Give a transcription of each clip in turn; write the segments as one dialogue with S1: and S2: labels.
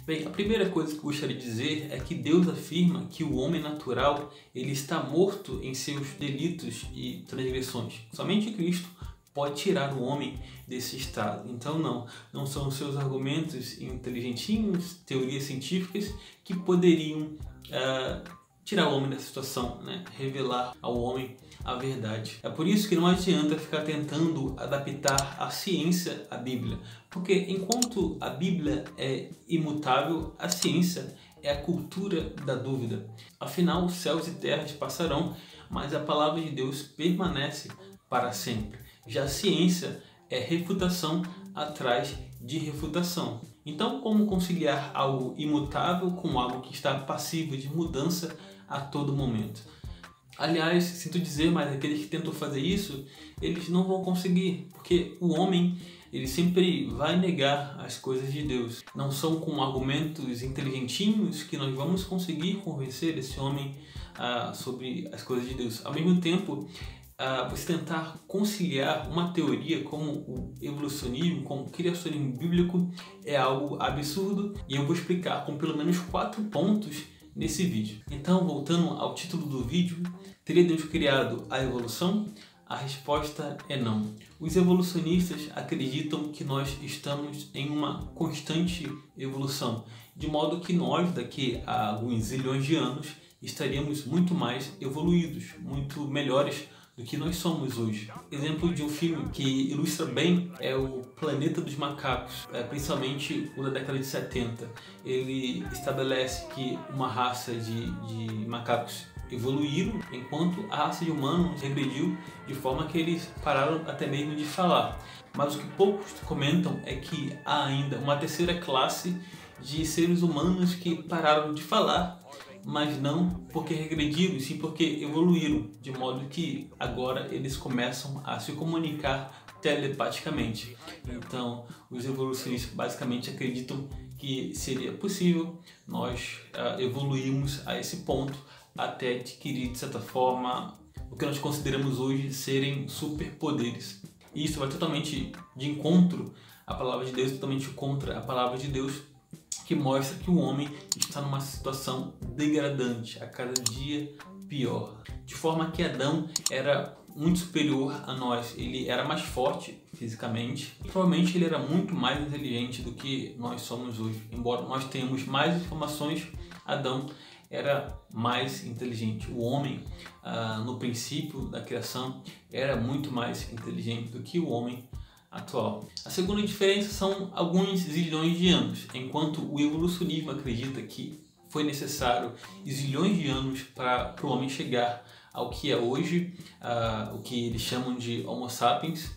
S1: Bem, a primeira coisa que eu gostaria de dizer é que Deus afirma que o homem natural ele está morto em seus delitos e transgressões. Somente Cristo pode tirar o homem desse estado. Então não são os seus argumentos inteligentinhos, teorias científicas que poderiam tirar o homem dessa situação, né? Revelar ao homem a verdade. É por isso que não adianta ficar tentando adaptar a ciência à Bíblia, porque enquanto a Bíblia é imutável, a ciência é a cultura da dúvida. Afinal, céus e terras passarão, mas a palavra de Deus permanece para sempre. Já a ciência é refutação atrás de refutação. Então, como conciliar algo imutável com algo que está passível de mudança a todo momento? Aliás, sinto dizer, mas aqueles que tentam fazer isso, eles não vão conseguir, porque o homem ele sempre vai negar as coisas de Deus. Não são com argumentos inteligentinhos que nós vamos conseguir convencer esse homem sobre as coisas de Deus. Ao mesmo tempo, você tentar conciliar uma teoria como o evolucionismo, como o criacionismo bíblico, é algo absurdo, e eu vou explicar com pelo menos 4 pontos nesse vídeo. Então, voltando ao título do vídeo, teria Deus criado a evolução? A resposta é não. Os evolucionistas acreditam que nós estamos em uma constante evolução, de modo que nós, daqui a alguns zilhões de anos, estaríamos muito mais evoluídos, muito melhores do que nós somos hoje. Exemplo de um filme que ilustra bem é o Planeta dos Macacos, principalmente o da década de 70. Ele estabelece que uma raça de macacos evoluíram, enquanto a raça de humanos regrediu de forma que eles pararam até mesmo de falar. Mas o que poucos comentam é que há ainda uma terceira classe de seres humanos que pararam de falar, mas não porque regrediram, sim porque evoluíram, de modo que agora eles começam a se comunicar telepaticamente. Então, os evolucionistas basicamente acreditam que seria possível nós evoluirmos a esse ponto até adquirir, de certa forma, o que nós consideramos hoje serem superpoderes. E isso vai totalmente de encontro à palavra de Deus, totalmente contra a palavra de Deus, que mostra que o homem está numa situação degradante, a cada dia pior. De forma que Adão era muito superior a nós, ele era mais forte fisicamente, e provavelmente ele era muito mais inteligente do que nós somos hoje. Embora nós tenhamos mais informações, Adão era mais inteligente. O homem, no princípio da criação, era muito mais inteligente do que o homem atual. A segunda diferença são alguns zilhões de anos. Enquanto o evolucionismo acredita que foi necessário zilhões de anos para o homem chegar ao que é hoje, o que eles chamam de Homo sapiens,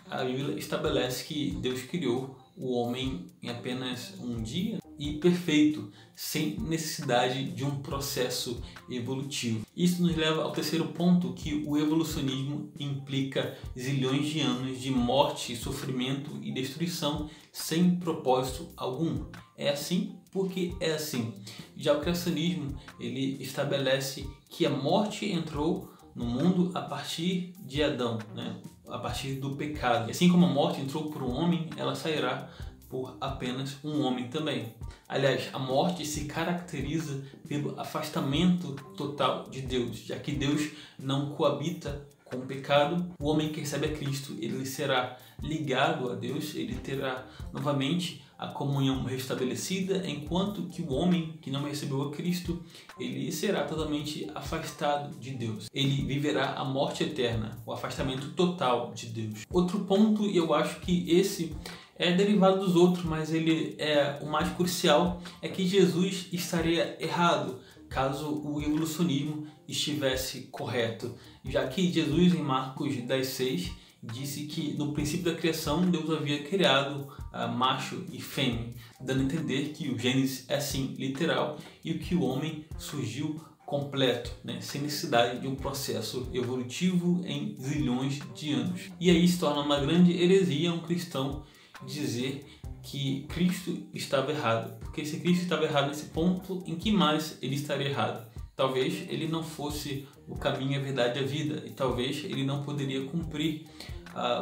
S1: a Bíblia estabelece que Deus criou o homem em apenas um dia e perfeito, sem necessidade de um processo evolutivo. Isso nos leva ao terceiro ponto, que o evolucionismo implica zilhões de anos de morte, sofrimento e destruição sem propósito algum. É assim porque é assim. Já o criacionismo, ele estabelece que a morte entrou no mundo a partir de Adão, né? A partir do pecado. E assim como a morte entrou por um homem, ela sairá por apenas um homem também. Aliás, a morte se caracteriza pelo afastamento total de Deus, já que Deus não coabita com o pecado. O homem que recebe a Cristo, ele será ligado a Deus, ele terá novamente a comunhão restabelecida, enquanto que o homem que não recebeu a Cristo, ele será totalmente afastado de Deus. Ele viverá a morte eterna, o afastamento total de Deus. Outro ponto, e eu acho que esse é derivado dos outros, mas ele é o mais crucial, é que Jesus estaria errado caso o evolucionismo estivesse correto, já que Jesus, em Marcos 10:6, disse que no princípio da criação Deus havia criado macho e fêmea, dando a entender que o Gênesis é sim literal e que o homem surgiu completo, né, sem necessidade de um processo evolutivo em zilhões de anos. E aí se torna uma grande heresia um cristão dizer que Cristo estava errado, porque se Cristo estava errado nesse ponto, em que mais ele estaria errado? Talvez ele não fosse o caminho, a verdade e a vida, e talvez ele não poderia cumprir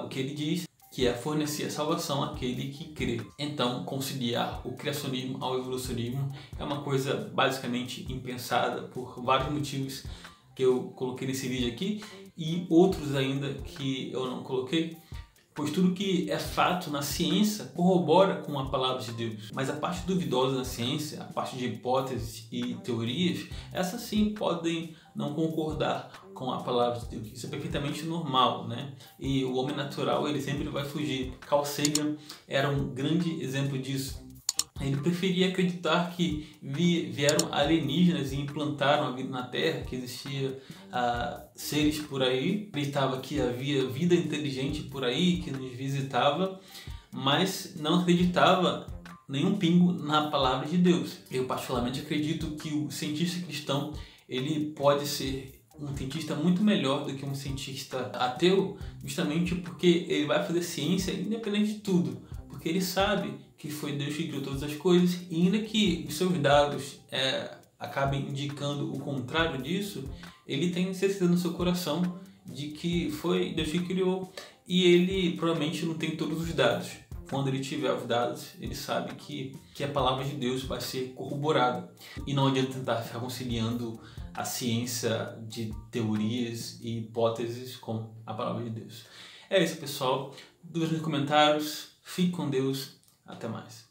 S1: o que ele diz, que é fornecer a salvação àquele que crê. Então, conciliar o criacionismo ao evolucionismo é uma coisa basicamente impensada por vários motivos que eu coloquei nesse vídeo aqui e outros ainda que eu não coloquei, pois tudo que é fato na ciência corrobora com a palavra de Deus. Mas a parte duvidosa na ciência, a parte de hipóteses e teorias, essas sim podem não concordar com a palavra de Deus. Isso é perfeitamente normal, né? E o homem natural, ele sempre vai fugir. Carl Sagan era um grande exemplo disso. Ele preferia acreditar que vieram alienígenas e implantaram a vida na Terra, que existia seres por aí, acreditava que havia vida inteligente por aí, que nos visitava, mas não acreditava nenhum pingo na palavra de Deus. Eu particularmente acredito que o cientista cristão, ele pode ser um cientista muito melhor do que um cientista ateu, justamente porque ele vai fazer ciência independente de tudo, porque ele sabe que foi Deus que criou todas as coisas, e ainda que os seus dados acabem indicando o contrário disso, ele tem certeza no seu coração de que foi Deus que criou, e ele provavelmente não tem todos os dados. Quando ele tiver os dados, ele sabe que a palavra de Deus vai ser corroborada. E não adianta tentar ficar conciliando a ciência de teorias e hipóteses com a palavra de Deus. É isso, pessoal. Dúvidas nos comentários. Fique com Deus. Até mais.